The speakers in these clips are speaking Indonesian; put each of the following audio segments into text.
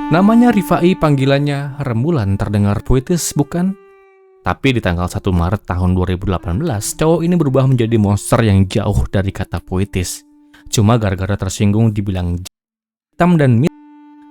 Namanya Rifai, panggilannya Rembulan, terdengar puitis bukan? Tapi di tanggal 1 Maret tahun 2018, cowok ini berubah menjadi monster yang jauh dari kata puitis. Cuma gara-gara tersinggung dibilang hitam dan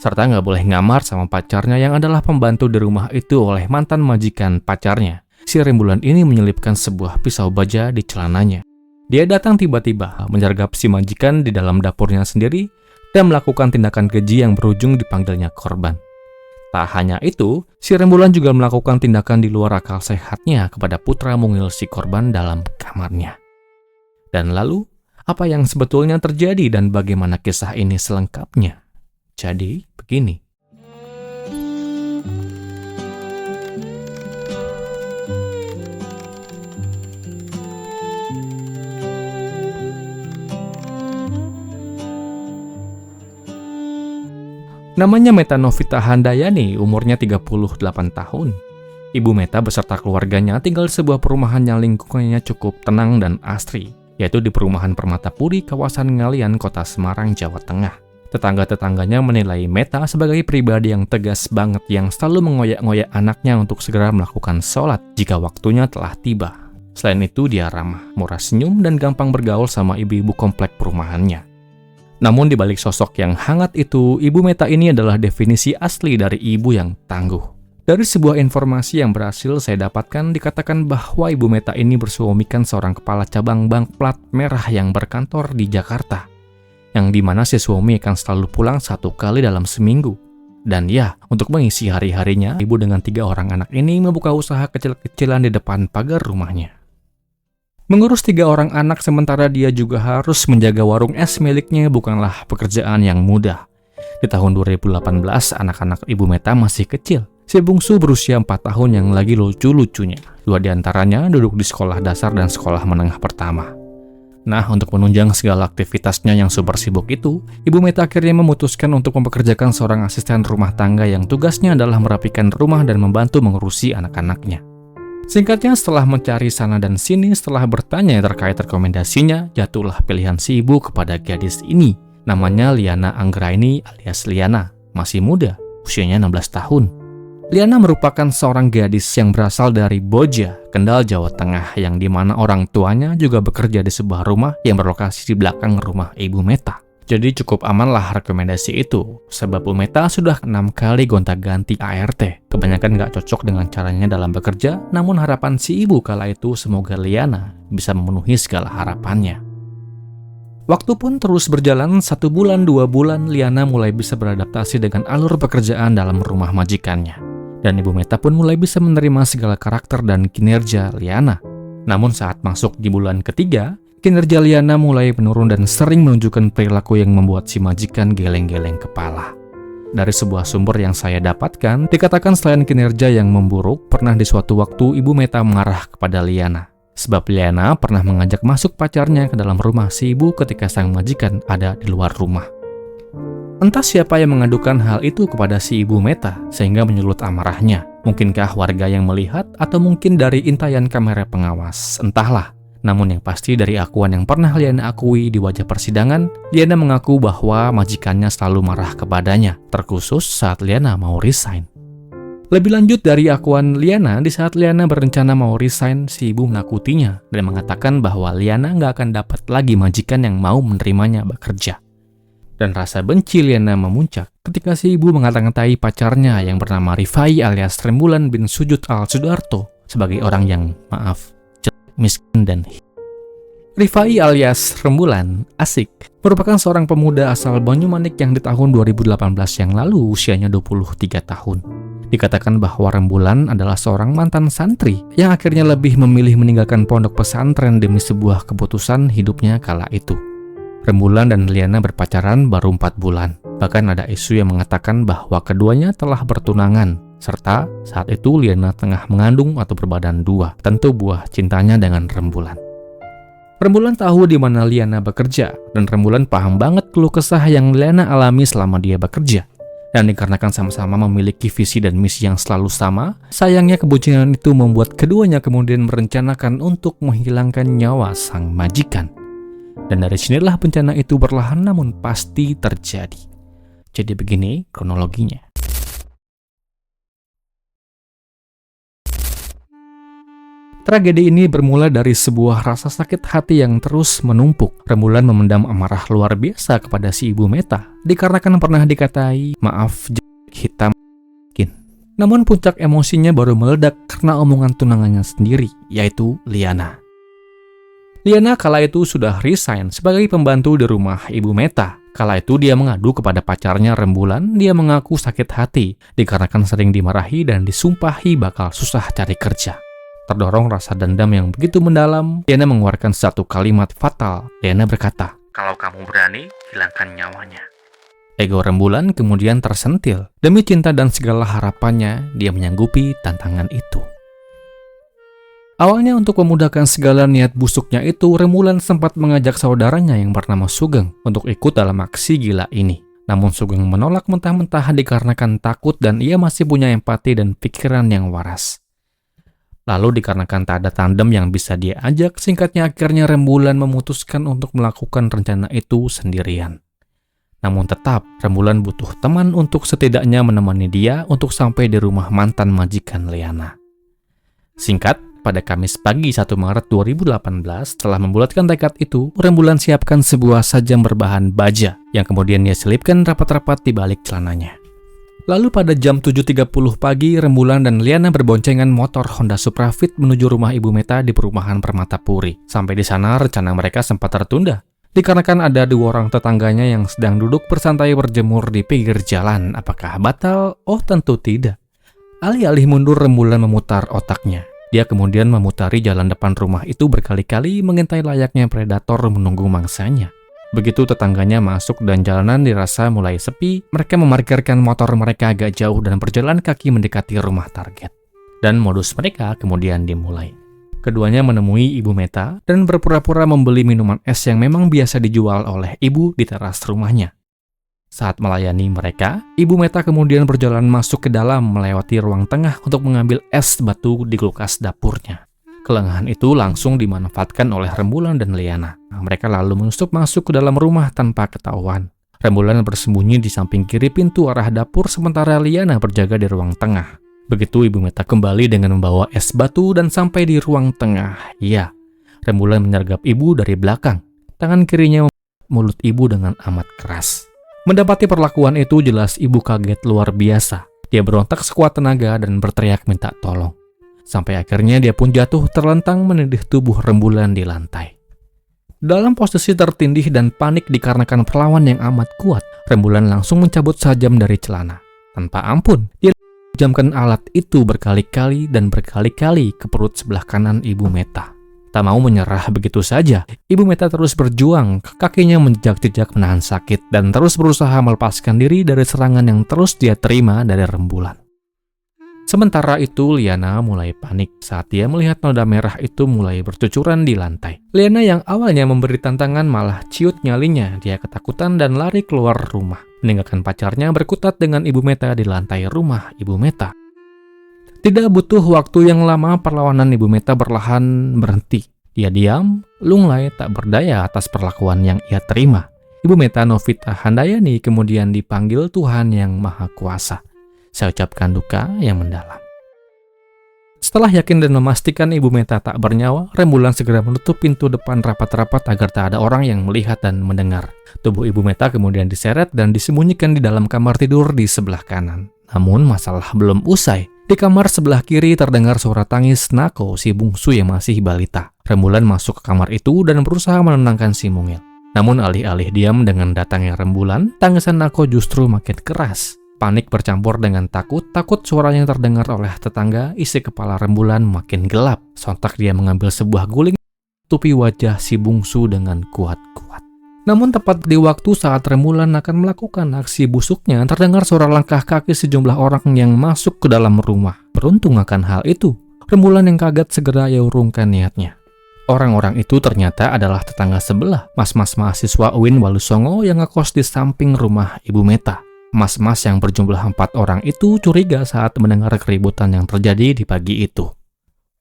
serta nggak boleh ngamar sama pacarnya yang adalah pembantu di rumah itu oleh mantan majikan pacarnya. Si Rembulan ini menyelipkan sebuah pisau baja di celananya. Dia datang tiba-tiba, menyergap si majikan di dalam dapurnya sendiri, dan melakukan tindakan keji yang berujung dipanggilnya korban. Tak hanya itu, si Rembulan juga melakukan tindakan di luar akal sehatnya kepada putra mungil si korban dalam kamarnya. Dan lalu, apa yang sebetulnya terjadi dan bagaimana kisah ini selengkapnya? Jadi, begini. Namanya Meta Novita Handayani, umurnya 38 tahun. Ibu Meta beserta keluarganya tinggal di sebuah perumahan yang lingkungannya cukup tenang dan asri, yaitu di perumahan Permatapuri, kawasan Ngalian, Kota Semarang, Jawa Tengah. Tetangga-tetangganya menilai Meta sebagai pribadi yang tegas banget yang selalu mengoyak-ngoyak anaknya untuk segera melakukan sholat jika waktunya telah tiba. Selain itu, dia ramah, murah senyum, dan gampang bergaul sama ibu-ibu komplek perumahannya. Namun di balik sosok yang hangat itu, Ibu Meta ini adalah definisi asli dari ibu yang tangguh. Dari sebuah informasi yang berhasil saya dapatkan, dikatakan bahwa Ibu Meta ini bersuamikan seorang kepala cabang bank plat merah yang berkantor di Jakarta, yang dimana si suami akan selalu pulang 1 kali dalam seminggu. Dan ya, untuk mengisi hari-harinya, ibu dengan 3 orang anak ini membuka usaha kecil-kecilan di depan pagar rumahnya. Mengurus 3 orang anak sementara dia juga harus menjaga warung es miliknya bukanlah pekerjaan yang mudah. Di tahun 2018, anak-anak Ibu Meta masih kecil. Si bungsu berusia 4 tahun yang lagi lucu-lucunya. 2 diantaranya duduk di sekolah dasar dan sekolah menengah pertama. Nah, untuk menunjang segala aktivitasnya yang super sibuk itu, Ibu Meta akhirnya memutuskan untuk mempekerjakan seorang asisten rumah tangga yang tugasnya adalah merapikan rumah dan membantu mengurusi anak-anaknya. Singkatnya, setelah mencari sana dan sini, setelah bertanya terkait rekomendasinya, jatuhlah pilihan si ibu kepada gadis ini. Namanya Liana Anggraini alias Liana, masih muda, usianya 16 tahun. Liana merupakan seorang gadis yang berasal dari Boja, Kendal, Jawa Tengah, yang dimana orang tuanya juga bekerja di sebuah rumah yang berlokasi di belakang rumah Ibu Meta. Jadi cukup amanlah rekomendasi itu, sebab Bu Meta sudah 6 kali gonta-ganti ART. Kebanyakan nggak cocok dengan caranya dalam bekerja, namun harapan si ibu kala itu semoga Liana bisa memenuhi segala harapannya. Waktu pun terus berjalan, 1 bulan, 2 bulan, Liana mulai bisa beradaptasi dengan alur pekerjaan dalam rumah majikannya. Dan Ibu Meta pun mulai bisa menerima segala karakter dan kinerja Liana. Namun saat masuk di bulan ketiga, kinerja Liana mulai menurun dan sering menunjukkan perilaku yang membuat si majikan geleng-geleng kepala. Dari sebuah sumber yang saya dapatkan, dikatakan selain kinerja yang memburuk, pernah di suatu waktu Ibu Meta mengarah kepada Liana. Sebab Liana pernah mengajak masuk pacarnya ke dalam rumah si ibu ketika sang majikan ada di luar rumah. Entah siapa yang mengadukan hal itu kepada si Ibu Meta, sehingga menyulut amarahnya. Mungkinkah warga yang melihat, atau mungkin dari intayan kamera pengawas, entahlah. Namun yang pasti dari akuan yang pernah Liana akui di wajah persidangan, Liana mengaku bahwa majikannya selalu marah kepadanya, terkhusus saat Liana mau resign. Lebih lanjut dari akuan Liana, di saat Liana berencana mau resign, si ibu menakutinya dan mengatakan bahwa Liana nggak akan dapat lagi majikan yang mau menerimanya bekerja. Dan rasa benci Liana memuncak ketika si ibu mengata-ngatai pacarnya yang bernama Rifai alias Rembulan bin Sujud Al-Sudarto sebagai orang yang, maaf, miskin dan Rifai alias Rembulan asik merupakan seorang pemuda asal Banyumanik yang di tahun 2018 yang lalu usianya 23 tahun. Dikatakan bahwa Rembulan adalah seorang mantan santri yang akhirnya lebih memilih meninggalkan pondok pesantren demi sebuah keputusan hidupnya kala itu. Rembulan dan Liana berpacaran baru 4 bulan. Bahkan ada isu yang mengatakan bahwa keduanya telah bertunangan. Serta saat itu Liana tengah mengandung atau berbadan 2, tentu buah cintanya dengan Rembulan. Rembulan tahu di mana Liana bekerja, dan Rembulan paham banget keluh kesah yang Liana alami selama dia bekerja. Dan dikarenakan sama-sama memiliki visi dan misi yang selalu sama, sayangnya kebucinan itu membuat keduanya kemudian merencanakan untuk menghilangkan nyawa sang majikan. Dan dari sinilah bencana itu perlahan namun pasti terjadi. Jadi begini kronologinya. Tragedi ini bermula dari sebuah rasa sakit hati yang terus menumpuk. Rembulan memendam amarah luar biasa kepada si Ibu Meta, dikarenakan pernah dikatai, maaf, hitam. Namun puncak emosinya baru meledak karena omongan tunangannya sendiri, yaitu Liana. Liana kala itu sudah resign sebagai pembantu di rumah Ibu Meta. Kala itu dia mengadu kepada pacarnya Rembulan, dia mengaku sakit hati dikarenakan sering dimarahi dan disumpahi bakal susah cari kerja. Terdorong rasa dendam yang begitu mendalam, Liana mengeluarkan satu kalimat fatal. Liana berkata, "Kalau kamu berani, hilangkan nyawanya." Ego Rembulan kemudian tersentil. Demi cinta dan segala harapannya, dia menyanggupi tantangan itu. Awalnya untuk memudahkan segala niat busuknya itu, Rembulan sempat mengajak saudaranya yang bernama Sugeng untuk ikut dalam aksi gila ini. Namun Sugeng menolak mentah-mentah dikarenakan takut dan ia masih punya empati dan pikiran yang waras. Lalu dikarenakan tak ada tandem yang bisa dia ajak, singkatnya akhirnya Rembulan memutuskan untuk melakukan rencana itu sendirian. Namun tetap, Rembulan butuh teman untuk setidaknya menemani dia untuk sampai di rumah mantan majikan Liana. Singkat, pada Kamis pagi 1 Maret 2018, setelah membulatkan tekad itu, Rembulan siapkan sebuah sajam berbahan baja yang kemudian dia selipkan rapat-rapat di balik celananya. Lalu pada jam 7.30 pagi, Rembulan dan Liana berboncengan motor Honda Supra Fit menuju rumah Ibu Meta di perumahan Permatapuri. Sampai di sana, rencana mereka sempat tertunda dikarenakan ada 2 orang tetangganya yang sedang duduk bersantai berjemur di pinggir jalan. Apakah batal? Oh, tentu tidak. Alih-alih mundur, Rembulan memutar otaknya. Dia kemudian memutari jalan depan rumah itu berkali-kali mengintai layaknya predator menunggu mangsanya. Begitu tetangganya masuk dan jalanan dirasa mulai sepi, mereka memarkirkan motor mereka agak jauh dan berjalan kaki mendekati rumah target. Dan modus mereka kemudian dimulai. Keduanya menemui Ibu Meta dan berpura-pura membeli minuman es yang memang biasa dijual oleh ibu di teras rumahnya. Saat melayani mereka, Ibu Meta kemudian berjalan masuk ke dalam melewati ruang tengah untuk mengambil es batu di kulkas dapurnya. Kelengahan itu langsung dimanfaatkan oleh Rembulan dan Liana. Mereka lalu menusuk masuk ke dalam rumah tanpa ketahuan. Rembulan bersembunyi di samping kiri pintu arah dapur sementara Liana berjaga di ruang tengah. Begitu Ibu Meta kembali dengan membawa es batu dan sampai di ruang tengah. Ya, Rembulan menyergap ibu dari belakang. Tangan kirinya mulut ibu dengan amat keras. Mendapati perlakuan itu jelas ibu kaget luar biasa. Dia berontak sekuat tenaga dan berteriak minta tolong. Sampai akhirnya dia pun jatuh terlentang menindih tubuh Rembulan di lantai. Dalam posisi tertindih dan panik dikarenakan perlawan yang amat kuat, Rembulan langsung mencabut sajam dari celana. Tanpa ampun, dia jamkan alat itu berkali-kali dan berkali-kali ke perut sebelah kanan Ibu Meta. Tak mau menyerah begitu saja, Ibu Meta terus berjuang, kakinya menjejak-jejak menahan sakit dan terus berusaha melepaskan diri dari serangan yang terus dia terima dari Rembulan. Sementara itu, Liana mulai panik saat dia melihat noda merah itu mulai bercucuran di lantai. Liana yang awalnya memberi tantangan malah ciut nyalinya. Dia ketakutan dan lari keluar rumah, meninggalkan pacarnya berkutat dengan Ibu Meta di lantai rumah Ibu Meta. Tidak butuh waktu yang lama, perlawanan Ibu Meta perlahan berhenti. Dia diam, lunglai, tak berdaya atas perlakuan yang ia terima. Ibu Meta Novita Handayani kemudian dipanggil Tuhan Yang Maha Kuasa. Saya ucapkan duka yang mendalam. Setelah yakin dan memastikan Ibu Meta tak bernyawa, Rembulan segera menutup pintu depan rapat-rapat agar tak ada orang yang melihat dan mendengar. Tubuh Ibu Meta kemudian diseret dan disembunyikan di dalam kamar tidur di sebelah kanan. Namun masalah belum usai. Di kamar sebelah kiri terdengar suara tangis Nako, si bungsu yang masih balita. Rembulan masuk ke kamar itu dan berusaha menenangkan si mungil. Namun alih-alih diam dengan datangnya Rembulan, tangisan Nako justru makin keras. Panik bercampur dengan takut suaranya terdengar oleh tetangga, isi kepala Rembulan makin gelap. Sontak dia mengambil sebuah guling, tutupi wajah si bungsu dengan kuat-kuat. Namun tepat di waktu saat Rembulan akan melakukan aksi busuknya, terdengar suara langkah kaki sejumlah orang yang masuk ke dalam rumah. Beruntung akan hal itu, Rembulan yang kaget segera ia urungkan niatnya. Orang-orang itu ternyata adalah tetangga sebelah, mas-mas mahasiswa UIN Walusongo yang ngekos di samping rumah Ibu Meta. Mas-mas yang berjumlah 4 orang itu curiga saat mendengar keributan yang terjadi di pagi itu.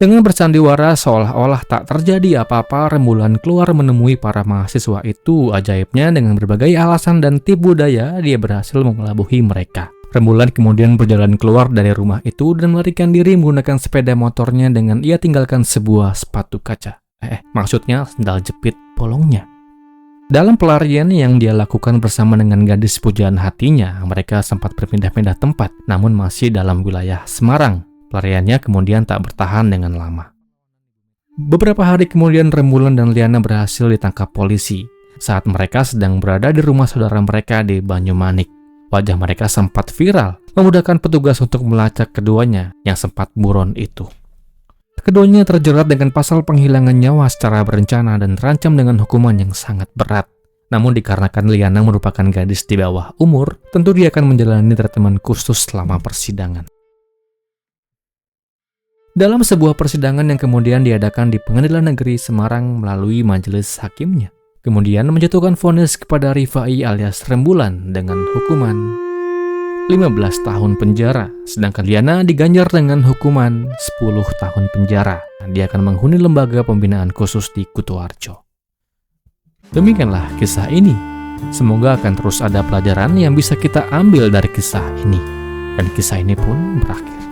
Dengan bersandiwara seolah-olah tak terjadi apa-apa, Rembulan keluar menemui para mahasiswa itu. Ajaibnya dengan berbagai alasan dan tipu daya, dia berhasil mengelabuhi mereka. Rembulan kemudian berjalan keluar dari rumah itu dan melarikan diri menggunakan sepeda motornya dengan ia tinggalkan sebuah sepatu kaca. Maksudnya sendal jepit bolongnya. Dalam pelarian yang dia lakukan bersama dengan gadis pujaan hatinya, mereka sempat berpindah-pindah tempat, namun masih dalam wilayah Semarang. Pelariannya kemudian tak bertahan dengan lama. Beberapa hari kemudian Rembulan dan Liana berhasil ditangkap polisi saat mereka sedang berada di rumah saudara mereka di Banyumanik. Wajah mereka sempat viral, memudahkan petugas untuk melacak keduanya yang sempat buron itu. Keduanya terjerat dengan pasal penghilangan nyawa secara berencana dan terancam dengan hukuman yang sangat berat. Namun dikarenakan Liana merupakan gadis di bawah umur, tentu dia akan menjalani treatment khusus selama persidangan. Dalam sebuah persidangan yang kemudian diadakan di Pengadilan Negeri Semarang melalui majelis hakimnya, kemudian menjatuhkan vonis kepada Rifai alias Rembulan dengan hukuman 15 tahun penjara, sedangkan Liana diganjar dengan hukuman 10 tahun penjara. Dia akan menghuni lembaga pembinaan khusus di Kutoarjo. Demikianlah kisah ini. Semoga akan terus ada pelajaran yang bisa kita ambil dari kisah ini. Dan kisah ini pun berakhir.